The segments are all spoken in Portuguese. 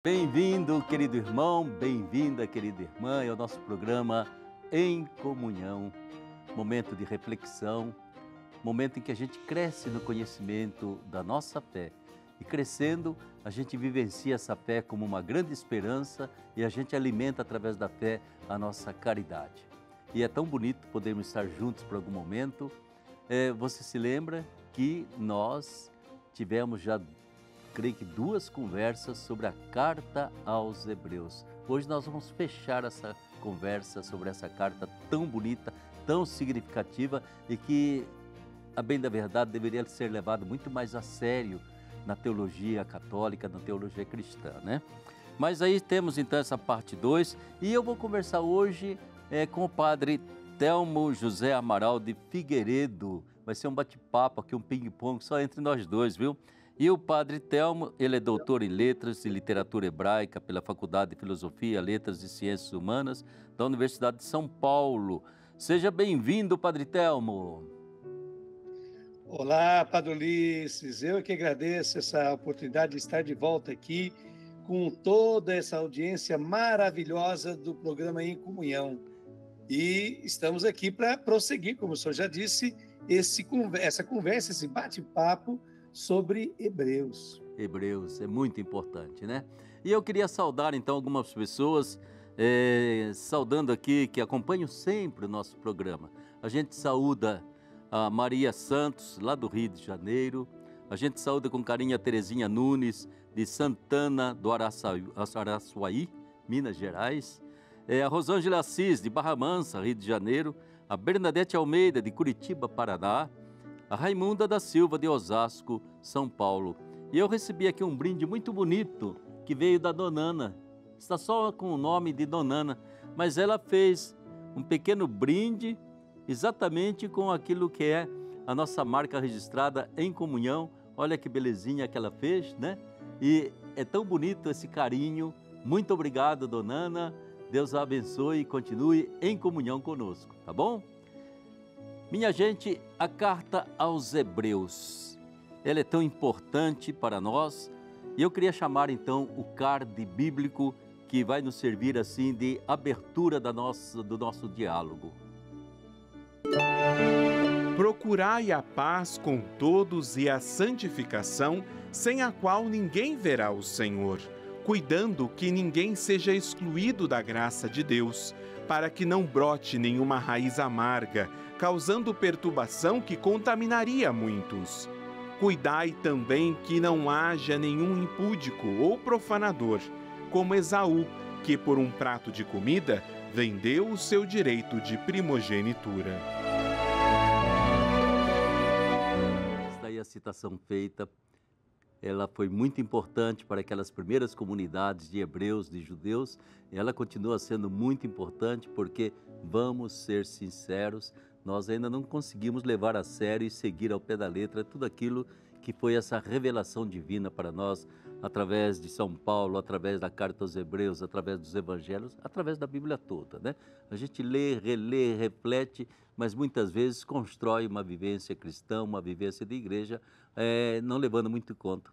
Bem-vindo, querido irmão, bem-vinda, querida irmã, ao nosso programa Em Comunhão, momento de reflexão, momento em que a gente cresce no conhecimento da nossa fé. E crescendo, a gente vivencia essa fé como uma grande esperança e a gente alimenta através da fé a nossa caridade. E é tão bonito podermos estar juntos por algum momento. Você se lembra que nós tivemos já, creio que, duas conversas sobre a carta aos Hebreus. Hoje nós vamos fechar essa conversa sobre essa carta tão bonita, tão significativa e que, a bem da verdade, deveria ser levado muito mais a sério na teologia católica, na teologia cristã, né? Mas aí temos então essa parte 2 e eu vou conversar hoje com o padre Telmo José Amaral de Figueiredo. Vai ser um bate-papo aqui, um ping-pong só entre nós dois, viu? E o padre Telmo, ele é doutor em Letras e Literatura Hebraica pela Faculdade de Filosofia, Letras e Ciências Humanas da Universidade de São Paulo. Seja bem-vindo, padre Telmo. Olá, Padre Ulisses. Eu que agradeço essa oportunidade de estar de volta aqui com toda essa audiência maravilhosa do programa Em Comunhão. E estamos aqui para prosseguir, como o senhor já disse, essa conversa, esse bate-papo sobre Hebreus. Hebreus, é muito importante, né? E eu queria saudar então algumas pessoas, saudando aqui, que acompanham sempre o nosso programa. A gente saúda a Maria Santos, lá do Rio de Janeiro. A gente saúda com carinho a Terezinha Nunes, de Santana do Araçuaí, Minas Gerais. A Rosângela Assis, de Barra Mansa, Rio de Janeiro. A Bernadette Almeida, de Curitiba, Paraná. A Raimunda da Silva, de Osasco, São Paulo. E eu recebi aqui um brinde muito bonito, que veio da Donana. Está só com o nome de Donana, mas ela fez um pequeno brinde exatamente com aquilo que é a nossa marca registrada Em Comunhão. Olha que belezinha que ela fez, né? E é tão bonito esse carinho. Muito obrigado, Donana. Deus a abençoe e continue em comunhão conosco, tá bom? Minha gente, a carta aos Hebreus, ela é tão importante para nós e eu queria chamar então o card bíblico que vai nos servir assim de abertura do nosso diálogo. Procurai a paz com todos e a santificação, sem a qual ninguém verá o Senhor, cuidando que ninguém seja excluído da graça de Deus, para que não brote nenhuma raiz amarga, causando perturbação que contaminaria muitos. Cuidai também que não haja nenhum impúdico ou profanador, como Esaú, que por um prato de comida vendeu o seu direito de primogenitura. A citação feita, ela foi muito importante para aquelas primeiras comunidades de hebreus, de judeus, e ela continua sendo muito importante porque, vamos ser sinceros, nós ainda não conseguimos levar a sério e seguir ao pé da letra tudo aquilo que foi essa revelação divina para nós, através de São Paulo, através da carta aos Hebreus, através dos evangelhos, através da Bíblia toda, né? A gente lê, relê, reflete, mas muitas vezes constrói uma vivência cristã, uma vivência de igreja, não levando muito em conta.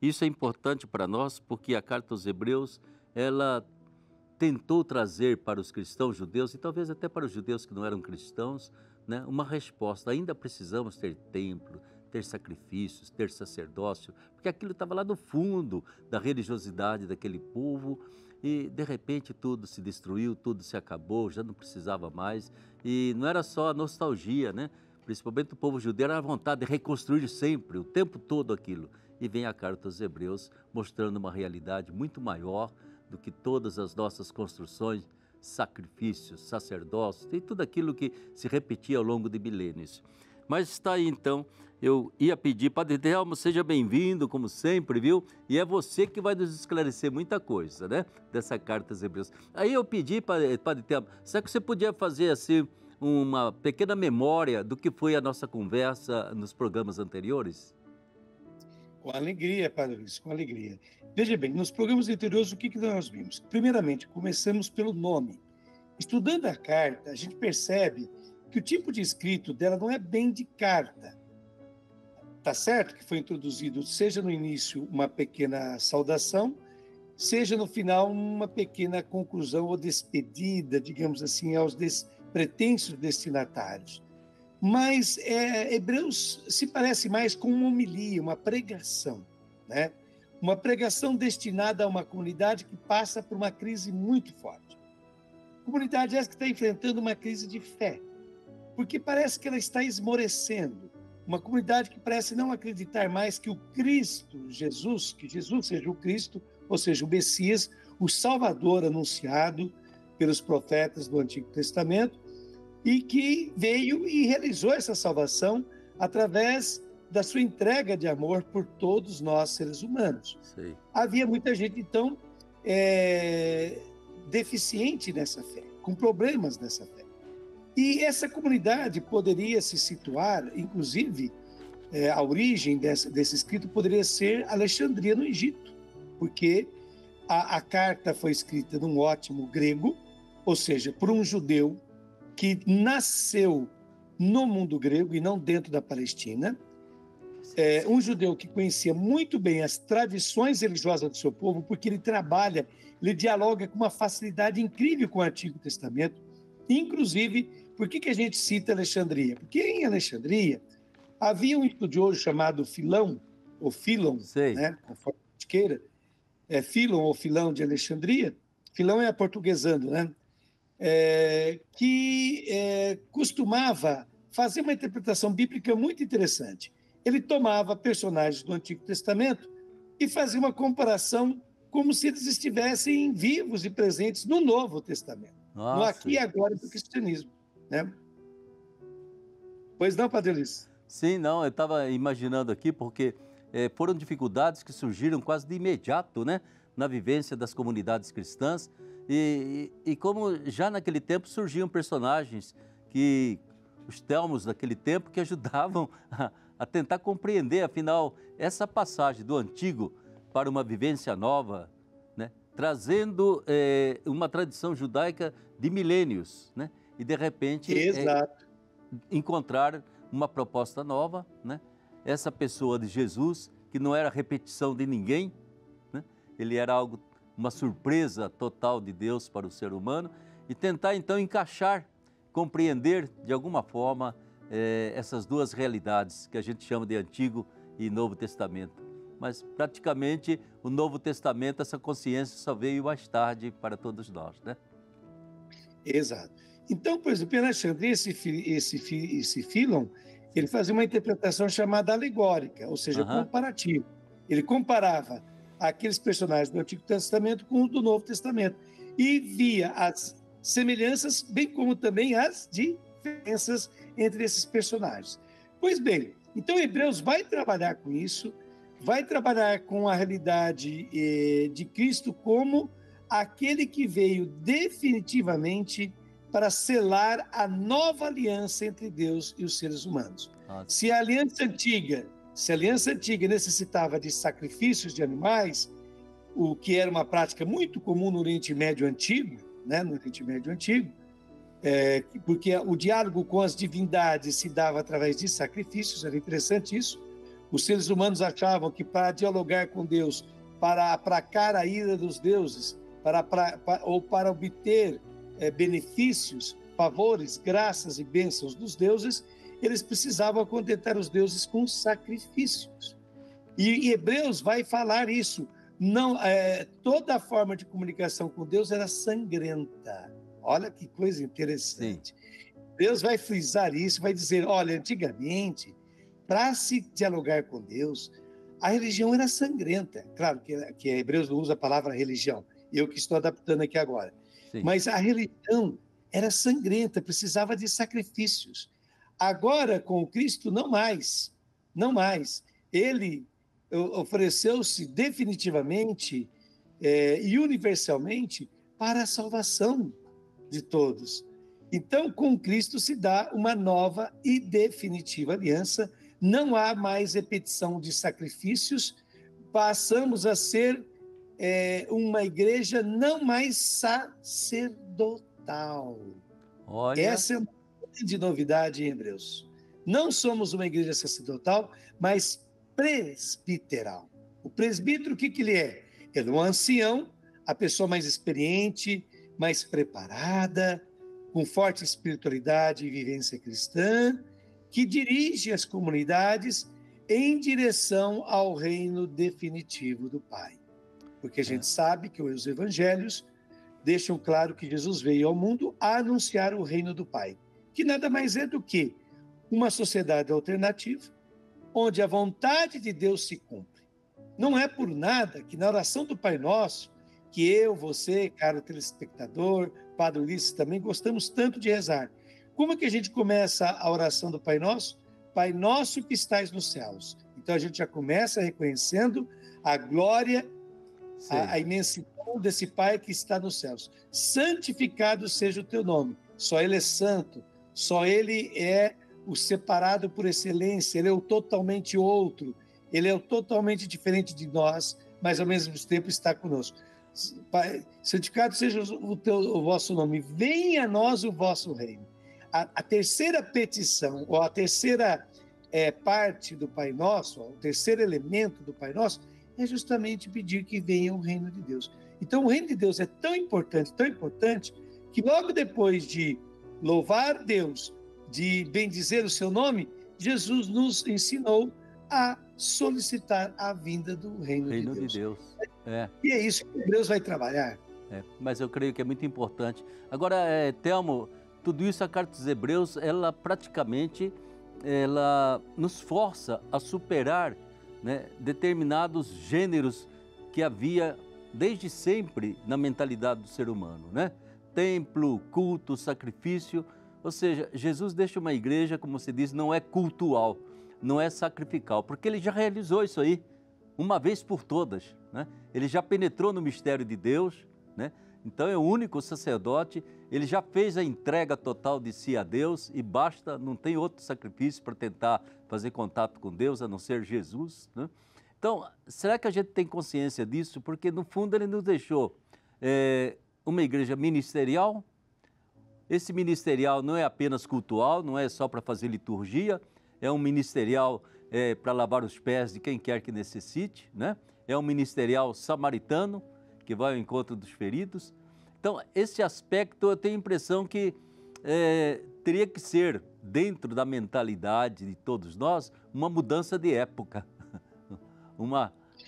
Isso é importante para nós porque a carta aos Hebreus, ela tentou trazer para os cristãos judeus e talvez até para os judeus que não eram cristãos, né, uma resposta. Ainda precisamos ter templo, ter sacrifícios, ter sacerdócio, porque aquilo estava lá no fundo da religiosidade daquele povo e de repente tudo se destruiu, tudo se acabou, já não precisava mais e não era só a nostalgia, né? Principalmente o povo judeu era a vontade de reconstruir sempre, o tempo todo aquilo. E vem a carta aos Hebreus mostrando uma realidade muito maior do que todas as nossas construções, sacrifícios, sacerdócios e tudo aquilo que se repetia ao longo de milênios. Mas está aí então, eu ia pedir, Padre Telmo, seja bem-vindo, como sempre, viu? E é você que vai nos esclarecer muita coisa, né? Dessa carta aos Hebreus. Aí eu pedi, Padre Telmo, será que você podia fazer assim uma pequena memória do que foi a nossa conversa nos programas anteriores? Com alegria, Padre Luiz, com alegria. Veja bem, nos programas anteriores, o que nós vimos? Primeiramente, começamos pelo nome. Estudando a carta, a gente percebe que o tipo de escrito dela não é bem de carta. Tá certo que foi introduzido, seja no início, uma pequena saudação, seja no final uma pequena conclusão ou despedida, digamos assim, aos pretensos destinatários. Mas Hebreus se parece mais com uma homilia, uma pregação, né? Uma pregação destinada a uma comunidade que passa por uma crise muito forte. Comunidade essa que está enfrentando uma crise de fé, porque parece que ela está esmorecendo. Uma comunidade que parece não acreditar mais que o Cristo, Jesus, que Jesus seja o Cristo, ou seja, o Messias, o Salvador anunciado pelos profetas do Antigo Testamento, e que veio e realizou essa salvação através da sua entrega de amor por todos nós, seres humanos. Sei. Havia muita gente, então, deficiente nessa fé, com problemas nessa fé. E essa comunidade poderia se situar, inclusive, a origem desse escrito poderia ser Alexandria, no Egito, porque a carta foi escrita num ótimo grego, ou seja, por um judeu que nasceu no mundo grego e não dentro da Palestina, um judeu que conhecia muito bem as tradições religiosas do seu povo, porque ele dialoga com uma facilidade incrível com o Antigo Testamento. Inclusive, por que a gente cita Alexandria? Porque em Alexandria havia um estudioso chamado Filão, ou Filon, né, conforme a gente queira, Filon ou Filão de Alexandria. Filão é aportuguesando, né? Que costumava fazer uma interpretação bíblica muito interessante. Ele tomava personagens do Antigo Testamento e fazia uma comparação como se eles estivessem vivos e presentes no Novo Testamento, no aqui e agora do cristianismo, né? Pois não, Padre Luiz? Sim, não, eu estava imaginando aqui, porque foram dificuldades que surgiram quase de imediato, né, na vivência das comunidades cristãs, e como já naquele tempo surgiam personagens, os telmos daquele tempo, que ajudavam a tentar compreender, afinal, essa passagem do Antigo para uma vivência nova, né, trazendo uma tradição judaica de milênios, né, e de repente encontrar uma proposta nova, né? Essa pessoa de Jesus, que não era repetição de ninguém, né? Ele era uma surpresa total de Deus para o ser humano, e tentar então encaixar, compreender de alguma forma essas duas realidades que a gente chama de Antigo e Novo Testamento. Mas praticamente o Novo Testamento, essa consciência só veio mais tarde para todos nós, né? Exato. Então, por exemplo, em Alexandria, esse Filon, ele fazia uma interpretação chamada alegórica, ou seja, comparativa. Ele comparava aqueles personagens do Antigo Testamento com os do Novo Testamento e via as semelhanças, bem como também as diferenças entre esses personagens. Pois bem, então Hebreus vai trabalhar com isso, vai trabalhar com a realidade de Cristo como aquele que veio definitivamente para selar a nova aliança entre Deus e os seres humanos. Se a aliança antiga necessitava de sacrifícios de animais, o que era uma prática muito comum no Oriente Médio Antigo, né, porque o diálogo com as divindades se dava através de sacrifícios, era interessante isso. Os seres humanos achavam que para dialogar com Deus, para aplacar a ira dos deuses, ou para obter benefícios, favores, graças e bênçãos dos deuses, eles precisavam contentar os deuses com sacrifícios. E Hebreus vai falar isso. Não, toda forma de comunicação com Deus era sangrenta. Olha que coisa interessante. Sim. Deus vai frisar isso, vai dizer, olha, antigamente, para se dialogar com Deus, a religião era sangrenta. Claro que Hebreus não usa a palavra religião, eu que estou adaptando aqui agora. Sim. Mas a religião era sangrenta, precisava de sacrifícios. Agora, com Cristo, não mais. Ele ofereceu-se definitivamente e universalmente para a salvação de todos. Então, com Cristo se dá uma nova e definitiva aliança. Não há mais repetição de sacrifícios. Passamos a ser uma igreja não mais sacerdotal. Olha. Essa é uma grande novidade em Hebreus. Não somos uma igreja sacerdotal, mas presbiteral. O presbítero, o que ele é? Ele é um ancião, a pessoa mais experiente, mais preparada, com forte espiritualidade e vivência cristã, que dirige as comunidades em direção ao reino definitivo do Pai. Porque a gente sabe que os evangelhos deixam claro que Jesus veio ao mundo a anunciar o reino do Pai, que nada mais é do que uma sociedade alternativa, onde a vontade de Deus se cumpre. Não é por nada que na oração do Pai Nosso, que eu, você, caro telespectador, Padre Ulisses, também gostamos tanto de rezar. Como é que a gente começa a oração do Pai Nosso? Pai Nosso que estais nos céus. Então a gente já começa reconhecendo a glória, a imensidão desse Pai que está nos céus. Santificado seja o teu nome. Só Ele é santo, só Ele é o separado por excelência, Ele é o totalmente outro, Ele é o totalmente diferente de nós, mas ao mesmo tempo está conosco. Pai, santificado seja o vosso nome, venha a nós o vosso reino. A terceira petição, ou a terceira parte do Pai Nosso, o terceiro elemento do Pai Nosso, é justamente pedir que venha o reino de Deus. Então o reino de Deus é tão importante, que logo depois de louvar Deus, de bendizer o seu nome, Jesus nos ensinou a solicitar a vinda do reino de Deus. E é isso que Deus vai trabalhar. Mas eu creio que é muito importante. Agora, Telmo, tudo isso, a Carta dos Hebreus, ela praticamente nos força a superar, né, determinados gêneros que havia desde sempre na mentalidade do ser humano, né? Templo, culto, sacrifício. Ou seja, Jesus deixa uma igreja, como se diz, não é cultual, não é sacrificial, porque ele já realizou isso aí, uma vez por todas, né? Ele já penetrou no mistério de Deus, né? Então é o único sacerdote, ele já fez a entrega total de si a Deus e basta, não tem outro sacrifício para tentar fazer contato com Deus, a não ser Jesus, né? Então, será que a gente tem consciência disso? Porque no fundo ele nos deixou uma igreja ministerial. Esse ministerial não é apenas cultual, não é só para fazer liturgia, é um ministerial para lavar os pés de quem quer que necessite, né? É um ministerial samaritano, que vai ao encontro dos feridos. Então, esse aspecto eu tenho a impressão que teria que ser, dentro da mentalidade de todos nós, uma mudança de época,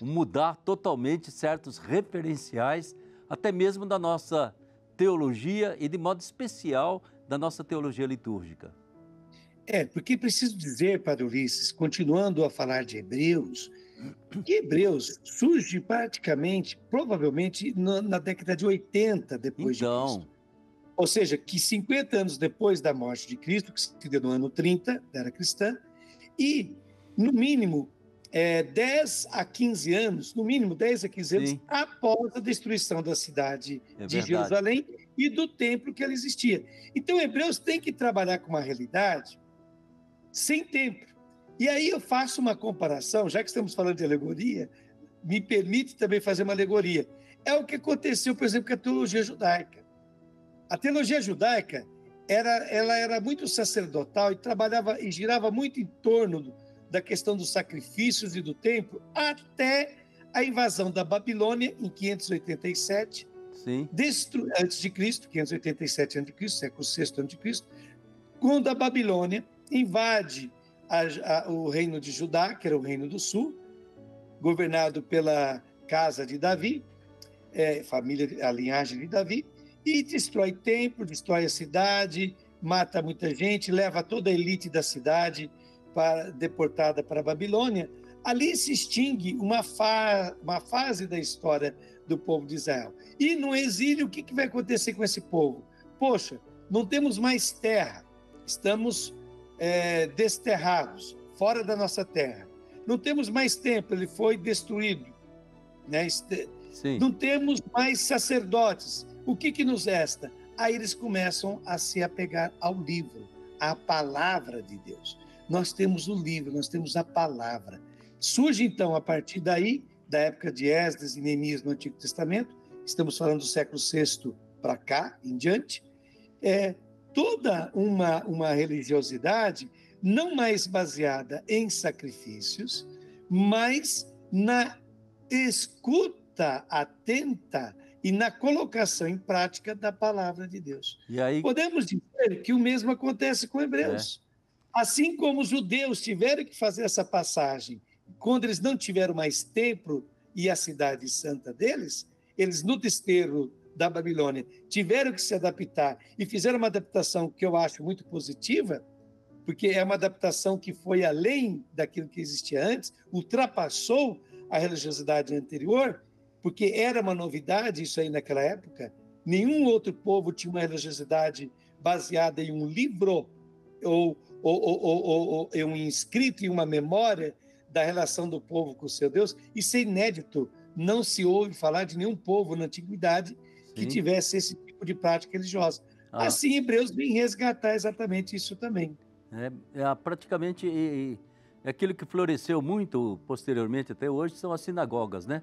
mudar totalmente certos referenciais, até mesmo da nossa teologia e, de modo especial, da nossa teologia litúrgica. Porque preciso dizer, Padre Ulisses, continuando a falar de Hebreus, que Hebreus surge praticamente, provavelmente, na década de 80 depois de Cristo. Ou seja, que 50 anos depois da morte de Cristo, que se deu no ano 30 da era cristã, e, no mínimo, 10 a 15 anos, no mínimo 10 a 15 anos, após a destruição da cidade de Jerusalém e do templo que ela existia. Então, Hebreus tem que trabalhar com uma realidade sem templo. E aí eu faço uma comparação, já que estamos falando de alegoria, me permite também fazer uma alegoria. É o que aconteceu, por exemplo, com a teologia judaica. A teologia judaica ela era muito sacerdotal e trabalhava e girava muito em torno da questão dos sacrifícios e do templo, até a invasão da Babilônia em 587, antes de Cristo, 587 a.C., século VI a.C., quando a Babilônia invade o reino de Judá, que era o reino do sul, governado pela casa de Davi, a linhagem de Davi, e destrói templo, destrói a cidade, mata muita gente, leva toda a elite da cidade deportada para a Babilônia. Ali se extingue uma fase da história do povo de Israel. E no exílio, o que vai acontecer com esse povo? Poxa, não temos mais terra, estamos desterrados, fora da nossa terra. Não temos mais templo, ele foi destruído, né? Não temos mais sacerdotes. O que nos resta? Aí eles começam a se apegar ao livro, à palavra de Deus. Nós temos o livro, nós temos a palavra. Surge, então, a partir daí, da época de Esdras e Neemias no Antigo Testamento, estamos falando do século VI para cá, em diante, toda uma religiosidade não mais baseada em sacrifícios, mas na escuta escuta atenta e na colocação em prática da palavra de Deus. E aí, Podemos dizer que o mesmo acontece com Hebreus. Assim como os judeus tiveram que fazer essa passagem, quando eles não tiveram mais templo e a cidade santa deles, eles no desterro da Babilônia tiveram que se adaptar e fizeram uma adaptação que eu acho muito positiva, porque é uma adaptação que foi além daquilo que existia antes, ultrapassou a religiosidade anterior, porque era uma novidade isso aí naquela época. Nenhum outro povo tinha uma religiosidade baseada em um livro ou um escrito em uma memória da relação do povo com o seu Deus. Isso é inédito. Não se ouve falar de nenhum povo na antiguidade que tivesse esse tipo de prática religiosa. Assim, Hebreus vem resgatar exatamente isso também. Praticamente aquilo que floresceu muito posteriormente até hoje são as sinagogas, né?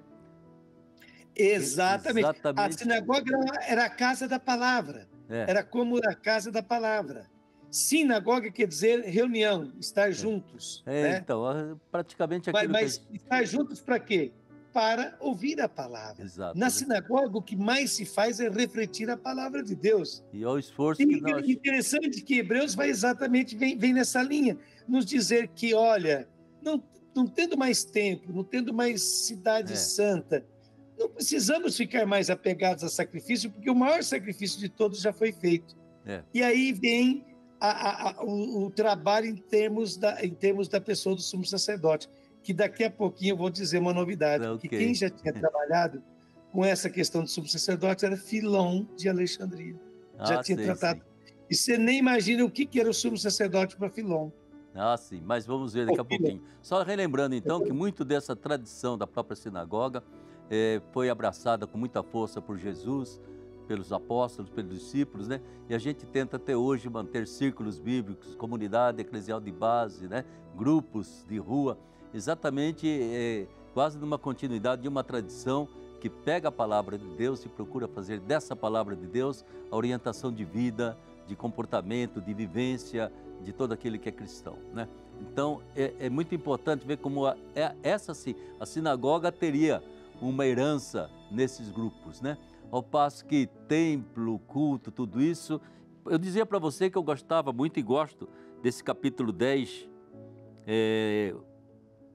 Exatamente. A sinagoga era a casa da palavra. Era como a casa da palavra. Sinagoga quer dizer reunião, estar juntos. Né? Então, praticamente aquilo Mas estar juntos para quê? Para ouvir a palavra. Exato, Na sinagoga, o que mais se faz é refletir a palavra de Deus. E é o esforço que nós... Interessante que Hebreus vai exatamente, vem nessa linha, nos dizer que, olha, não tendo mais tempo, não tendo mais cidade santa, não precisamos ficar mais apegados a sacrifício, porque o maior sacrifício de todos já foi feito. E aí vem o trabalho em termos da pessoa do sumo sacerdote, que daqui a pouquinho eu vou dizer uma novidade, que quem já tinha trabalhado com essa questão do sumo sacerdote era Filon de Alexandria. Já tinha tratado. E você nem imagina o que era o sumo sacerdote para Filon. Sim, mas vamos ver daqui a pouquinho. Só relembrando, então, que muito dessa tradição da própria sinagoga foi abraçada com muita força por Jesus, pelos apóstolos, pelos discípulos, né? E a gente tenta até hoje manter círculos bíblicos, comunidade eclesial de base, né? Grupos de rua, exatamente quase numa continuidade de uma tradição que pega a palavra de Deus e procura fazer dessa palavra de Deus a orientação de vida, de comportamento, de vivência de todo aquele que é cristão, né? Então, é muito importante ver como a sinagoga teria uma herança nesses grupos, né? Ao passo que templo, culto, tudo isso, eu dizia para você que eu gostava muito e gosto desse capítulo 10,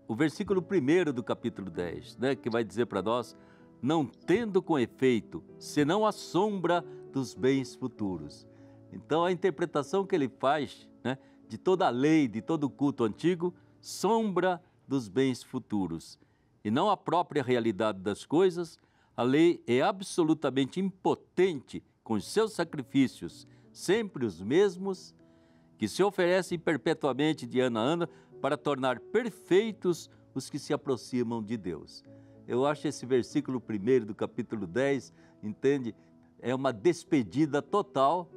o versículo 1 do capítulo 10, né, que vai dizer para nós, não tendo com efeito, senão a sombra dos bens futuros. Então, a interpretação que ele faz, né, de toda a lei, de todo o culto antigo, sombra dos bens futuros, e não a própria realidade das coisas. A lei é absolutamente impotente com os seus sacrifícios, sempre os mesmos, que se oferecem perpetuamente de ano a ano para tornar perfeitos os que se aproximam de Deus. Eu acho esse versículo 1 do capítulo 10, entende? É uma despedida total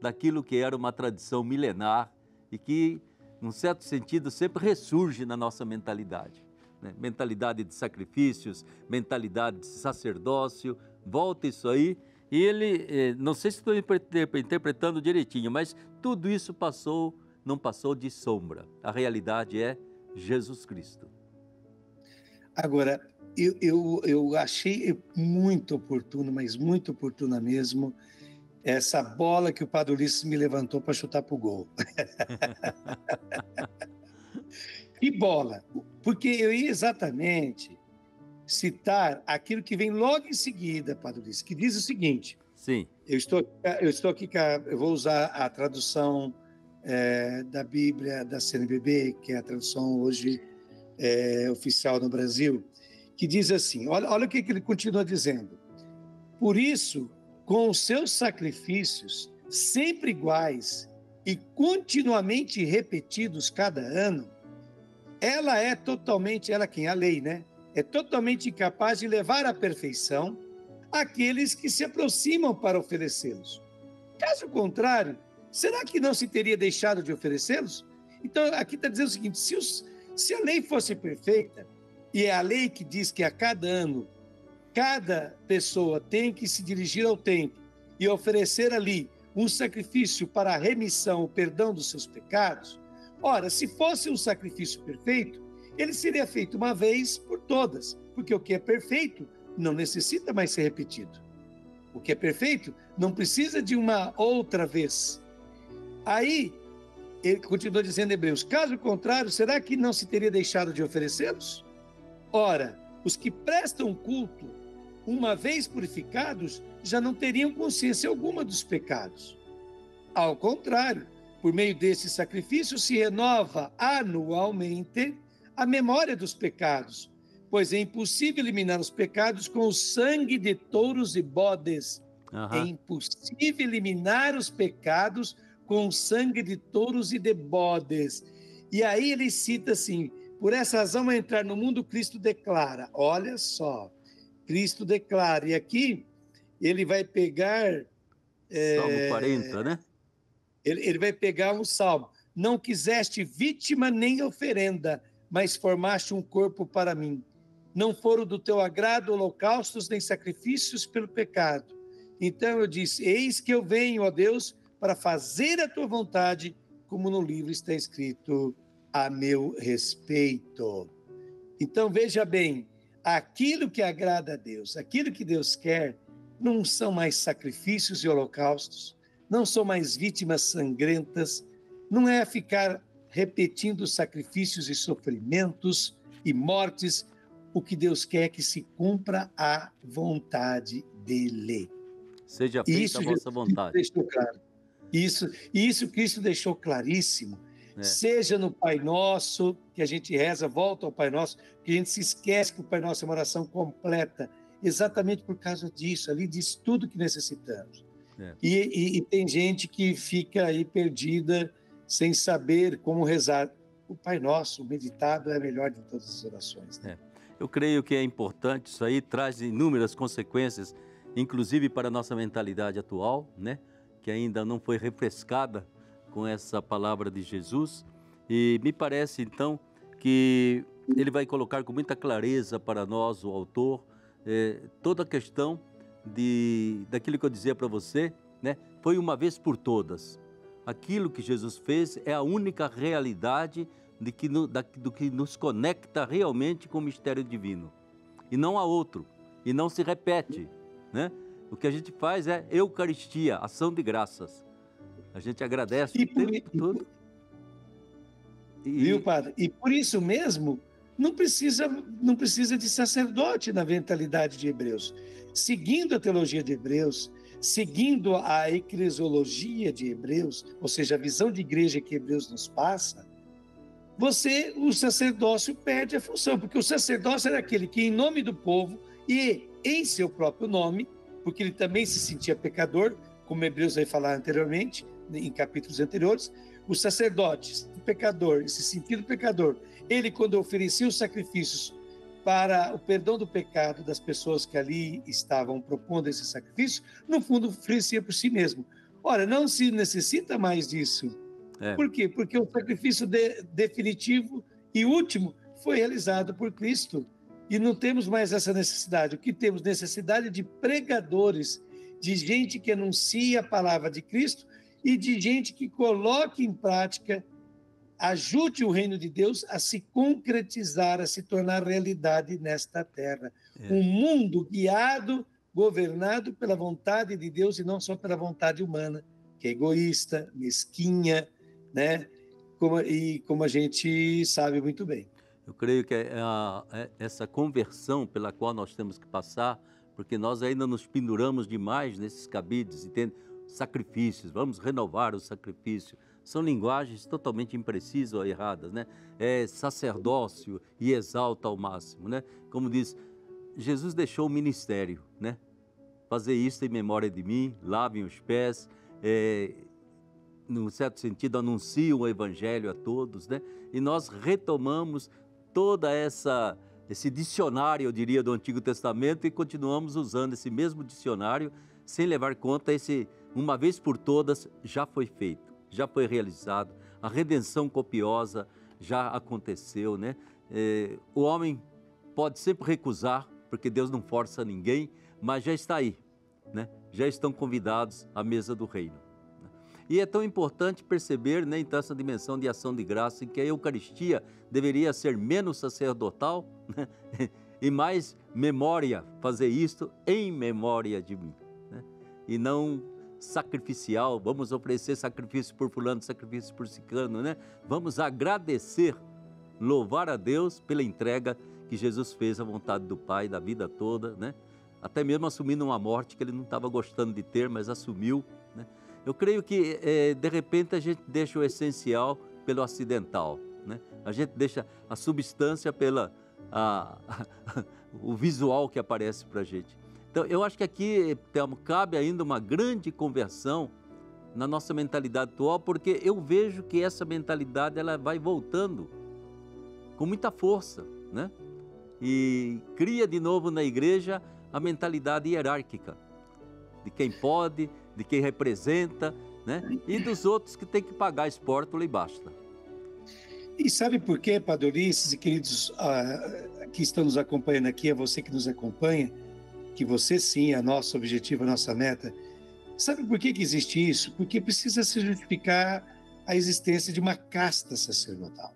daquilo que era uma tradição milenar e que, num certo sentido, sempre ressurge na nossa mentalidade. Mentalidade de sacrifícios, mentalidade de sacerdócio, volta isso aí, e ele, não sei se estou interpretando direitinho, mas tudo isso não passou de sombra. A realidade é Jesus Cristo. Agora, eu achei muito oportuno, mas muito oportuna mesmo, essa bola que o Padre Ulisses me levantou para chutar para o gol. Que bola! Porque eu ia exatamente citar aquilo que vem logo em seguida, Padre Ulisses, que diz o seguinte. Sim. Eu estou aqui, eu vou usar a tradução da Bíblia da CNBB, que é a tradução hoje oficial no Brasil, que diz assim, olha o que ele continua dizendo. Por isso, com os seus sacrifícios sempre iguais e continuamente repetidos cada ano, ela é totalmente, a lei, né? É totalmente incapaz de levar à perfeição aqueles que se aproximam para oferecê-los. Caso contrário, será que não se teria deixado de oferecê-los? Então, aqui está dizendo o seguinte, se a lei fosse perfeita, e é a lei que diz que a cada ano, cada pessoa tem que se dirigir ao templo e oferecer ali um sacrifício para a remissão, o perdão dos seus pecados, ora, se fosse um sacrifício perfeito, ele seria feito uma vez por todas, porque o que é perfeito não necessita mais ser repetido. O que é perfeito não precisa de uma outra vez. Aí, ele continua dizendo em Hebreus, caso contrário, será que não se teria deixado de oferecê-los? Ora, os que prestam culto, uma vez purificados, já não teriam consciência alguma dos pecados. Ao contrário, por meio desse sacrifício se renova anualmente a memória dos pecados, pois é impossível eliminar os pecados com o sangue de touros e bodes. É impossível eliminar os pecados com o sangue de touros e de bodes. E aí ele cita assim, por essa razão, ao entrar no mundo, Cristo declara, olha só, Cristo declara, e aqui ele vai pegar... Salmo 40, né? Ele vai pegar um salmo, não quiseste vítima nem oferenda, mas formaste um corpo para mim. Não foram do teu agrado holocaustos nem sacrifícios pelo pecado. Então eu disse, eis que eu venho, ó Deus, para fazer a tua vontade, como no livro está escrito a meu respeito. Então veja bem, aquilo que agrada a Deus, aquilo que Deus quer, não são mais sacrifícios e holocaustos, não são mais vítimas sangrentas, não é ficar repetindo sacrifícios e sofrimentos e mortes. O que Deus quer é que se cumpra a vontade dele. Seja feita a vossa vontade. Deixou claro. Isso Cristo deixou claríssimo. Seja no Pai Nosso, que a gente reza, volta ao Pai Nosso, que a gente se esquece que o Pai Nosso é uma oração completa, exatamente por causa disso. Ali diz tudo que necessitamos. E tem gente que fica aí perdida, sem saber como rezar. O Pai Nosso, o meditado, é a melhor de todas as orações. Né? Eu creio que é importante, isso aí traz inúmeras consequências, inclusive para a nossa mentalidade atual, né? Que ainda não foi refrescada com essa palavra de Jesus. E me parece, então, que ele vai colocar com muita clareza para nós, o autor, toda a questão daquilo que eu dizia para você, né? Foi uma vez por todas. Aquilo que Jesus fez é a única realidade do que nos conecta realmente com o mistério divino. E não há outro. E não se repete, né? O que a gente faz é Eucaristia, ação de graças. A gente agradece o tempo todo. Viu, padre? E por isso mesmo, não precisa de sacerdote na mentalidade de Hebreus. Seguindo a teologia de Hebreus, seguindo a eclesiologia de Hebreus, ou seja, a visão de igreja que Hebreus nos passa, o sacerdócio perde a função, porque o sacerdócio era aquele que, em nome do povo e em seu próprio nome, porque ele também se sentia pecador, como Hebreus vai falar anteriormente, em capítulos anteriores, o sacerdote, o pecador, esse sentido pecador, ele, quando oferecia os sacrifícios para o perdão do pecado das pessoas que ali estavam propondo esse sacrifício, no fundo, oferecia por si mesmo. Ora, não se necessita mais disso. Por quê? Porque o sacrifício definitivo e último foi realizado por Cristo. E não temos mais essa necessidade. O que temos necessidade de pregadores, de gente que anuncia a palavra de Cristo e de gente que coloque em prática, ajude o reino de Deus a se concretizar, a se tornar realidade nesta terra. Um mundo guiado, governado pela vontade de Deus e não só pela vontade humana, que é egoísta, mesquinha, né? Como a gente sabe muito bem. Eu creio que essa conversão pela qual nós temos que passar, porque nós ainda nos penduramos demais nesses cabides, entende? Sacrifícios, vamos renovar o sacrifício. São linguagens totalmente imprecisas ou erradas, né? É sacerdócio e exalta ao máximo, né? Como diz, Jesus deixou o ministério, né? Fazer isso em memória de mim, lavem os pés, num certo sentido, anunciam o evangelho a todos, né? E nós retomamos toda esse dicionário, eu diria, do Antigo Testamento e continuamos usando esse mesmo dicionário sem levar conta uma vez por todas, já foi feito, já foi realizado, a redenção copiosa já aconteceu, né? O homem pode sempre recusar, porque Deus não força ninguém, mas já está aí, né? Já estão convidados à mesa do reino. E é tão importante perceber, né, então, essa dimensão de ação de graça, em que a Eucaristia deveria ser menos sacerdotal, né, E mais memória, fazer isto em memória de mim, né? E não sacrificial, vamos oferecer sacrifício por fulano, sacrifício por ciclano, né? Vamos agradecer, louvar a Deus pela entrega que Jesus fez à vontade do Pai da vida toda, né? Até mesmo assumindo uma morte que ele não estava gostando de ter, mas assumiu, né? Eu creio que, de repente, a gente deixa o essencial pelo acidental, né? A gente deixa a substância pela o visual que aparece para a gente. Então, eu acho que aqui, Telmo, cabe ainda uma grande conversão na nossa mentalidade atual, porque eu vejo que essa mentalidade ela vai voltando com muita força, né? E cria de novo na igreja a mentalidade hierárquica, de quem pode, de quem representa, né? E dos outros que tem que pagar espórtula e basta. E sabe por quê, Padre Ulisses e queridos que estão nos acompanhando aqui, é você que nos acompanha, que você sim é nosso objetivo, a nossa meta. Sabe por que existe isso? Porque precisa se justificar a existência de uma casta sacerdotal.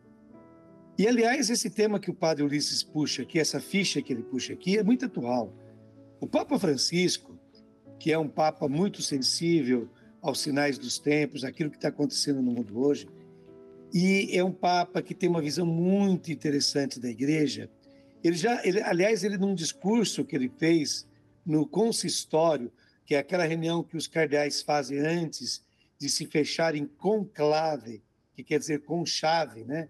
E, aliás, esse tema que o Padre Ulisses puxa aqui, essa ficha que ele puxa aqui, é muito atual. O Papa Francisco, que é um Papa muito sensível aos sinais dos tempos, aquilo que está acontecendo no mundo hoje, e é um Papa que tem uma visão muito interessante da Igreja. Aliás, num discurso que ele fez no consistório, que é aquela reunião que os cardeais fazem antes de se fecharem conclave, que quer dizer com chave, né?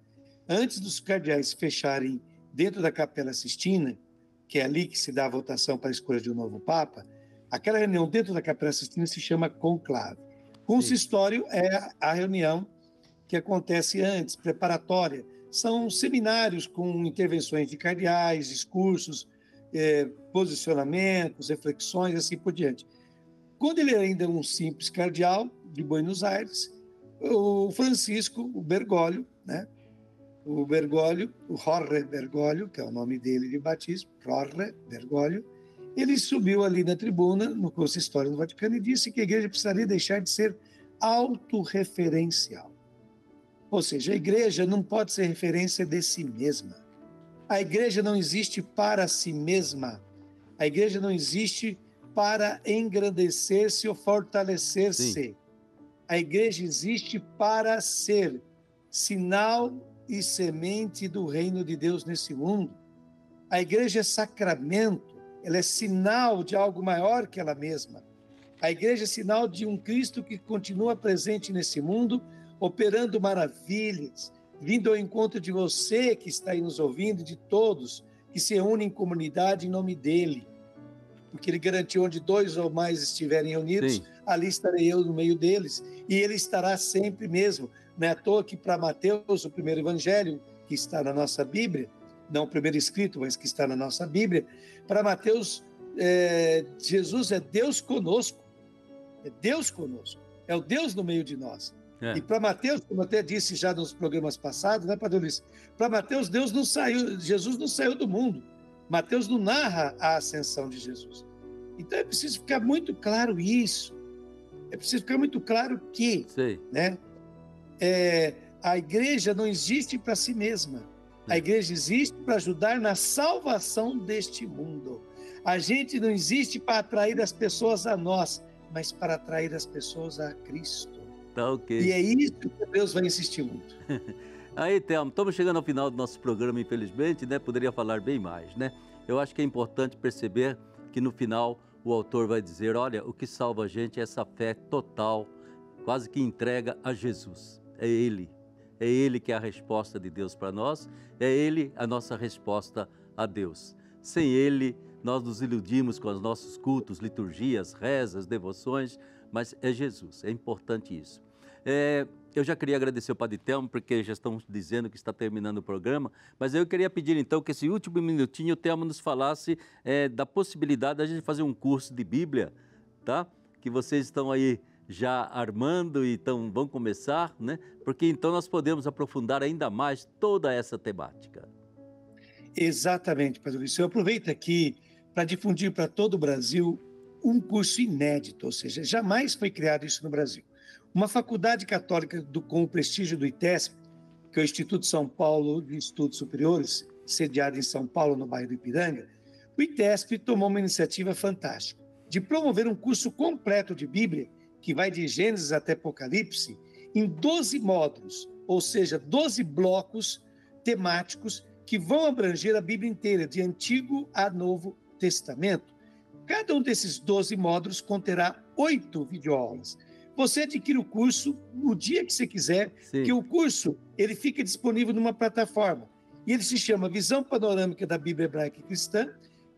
Antes dos cardeais se fecharem dentro da Capela Sistina, que é ali que se dá a votação para a escolha de um novo Papa, aquela reunião dentro da Capela Sistina se chama conclave. Consistório é a reunião que acontece antes, preparatória. São seminários com intervenções de cardeais, discursos, posicionamentos, reflexões, assim por diante. Quando ele era ainda um simples cardeal de Buenos Aires, o Francisco, o Bergoglio, né? O Jorge Bergoglio, que é o nome dele de batismo, Jorge Bergoglio, ele subiu ali na tribuna, no consistório do Vaticano, e disse que a igreja precisaria deixar de ser autorreferencial. Ou seja, a igreja não pode ser referência de si mesma. A igreja não existe para si mesma. A igreja não existe para engrandecer-se ou fortalecer-se. Sim. A igreja existe para ser sinal e semente do reino de Deus nesse mundo. A igreja é sacramento, ela é sinal de algo maior que ela mesma. A igreja é sinal de um Cristo que continua presente nesse mundo, operando maravilhas, vindo ao encontro de você que está aí nos ouvindo, de todos que se reúnem em comunidade em nome dele. Porque ele garantiu onde 2 ou mais estiverem reunidos, Sim. Ali estarei eu no meio deles, e ele estará sempre mesmo. Não é à toa que para Mateus, o primeiro evangelho, que está na nossa Bíblia, não o primeiro escrito, mas que está na nossa Bíblia, para Mateus, Jesus é Deus conosco. É Deus conosco. É o Deus no meio de nós. E para Mateus, como eu até disse já nos programas passados, né, Padre Luiz? Para Mateus, Jesus não saiu do mundo. Mateus não narra a ascensão de Jesus. Então é preciso ficar muito claro isso. É preciso ficar muito claro que, né, a igreja não existe para si mesma. A igreja existe para ajudar na salvação deste mundo. A gente não existe para atrair as pessoas a nós, mas para atrair as pessoas a Cristo. Tá ok. E é isso que Deus vai insistir muito. Aí, Telmo, estamos chegando ao final do nosso programa, infelizmente, né? Poderia falar bem mais, né? Eu acho que é importante perceber que no final o autor vai dizer, olha, o que salva a gente é essa fé total, quase que entrega a Jesus. É Ele que é a resposta de Deus para nós, é Ele a nossa resposta a Deus. Sem Ele, nós nos iludimos com os nossos cultos, liturgias, rezas, devoções, mas é Jesus, é importante isso. Eu já queria agradecer ao Padre Telmo, porque já estão dizendo que está terminando o programa, mas eu queria pedir então que esse último minutinho o Telmo nos falasse da possibilidade de a gente fazer um curso de Bíblia, tá? Que vocês estão aí já armando e então vão começar, né? Porque então nós podemos aprofundar ainda mais toda essa temática. Exatamente, Padre Luiz. Eu aproveito aqui para difundir para todo o Brasil um curso inédito, ou seja, jamais foi criado isso no Brasil. Uma faculdade católica com o prestígio do ITESP, que é o Instituto São Paulo de Estudos Superiores, sediada em São Paulo, no bairro do Ipiranga, o ITESP tomou uma iniciativa fantástica de promover um curso completo de Bíblia, que vai de Gênesis até Apocalipse, em 12 módulos, ou seja, 12 blocos temáticos que vão abranger a Bíblia inteira, de Antigo a Novo Testamento. Cada um desses 12 módulos conterá 8 videoaulas. Você adquire o curso no dia que você quiser, que o curso ele fica disponível numa plataforma. E ele se chama Visão Panorâmica da Bíblia Hebraica e Cristã.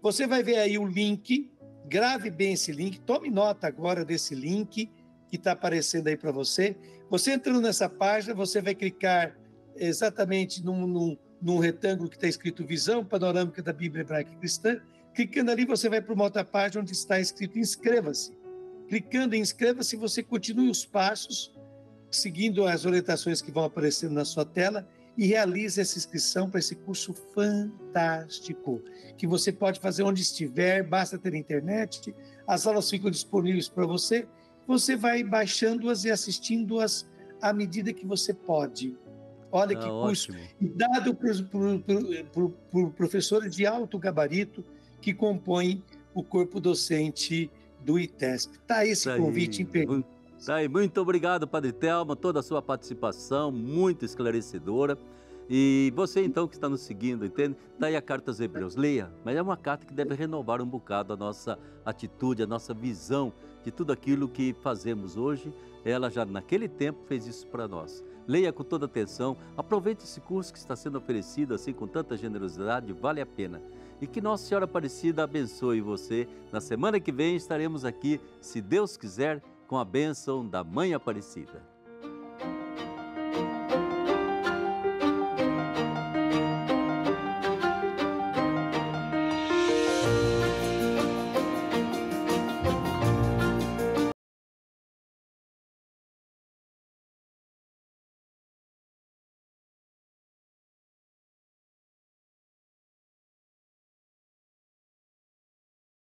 Você vai ver aí o link, grave bem esse link, tome nota agora desse link que está aparecendo aí para você. Você entrando nessa página, você vai clicar exatamente num retângulo que está escrito Visão Panorâmica da Bíblia Hebraica e Cristã. Clicando ali, você vai para uma outra página onde está escrito Inscreva-se. Clicando em Inscreva-se, você continue os passos, seguindo as orientações que vão aparecendo na sua tela e realize essa inscrição para esse curso fantástico, que você pode fazer onde estiver, basta ter internet, as aulas ficam disponíveis para você, você vai baixando-as e assistindo-as à medida que você pode. Olha que curso, dado por professores de alto gabarito que compõem o corpo docente do ITESP. Está esse convite imperdível. Tá aí, muito obrigado, Padre Telma, toda a sua participação, muito esclarecedora. E você, então, que está nos seguindo, entende? Está aí a carta aos Hebreus, leia, mas é uma carta que deve renovar um bocado a nossa atitude, a nossa visão de tudo aquilo que fazemos hoje. Ela já, naquele tempo, fez isso para nós. Leia com toda atenção, aproveite esse curso que está sendo oferecido assim com tanta generosidade, vale a pena. E que Nossa Senhora Aparecida abençoe você. Na semana que vem estaremos aqui, se Deus quiser, com a bênção da Mãe Aparecida.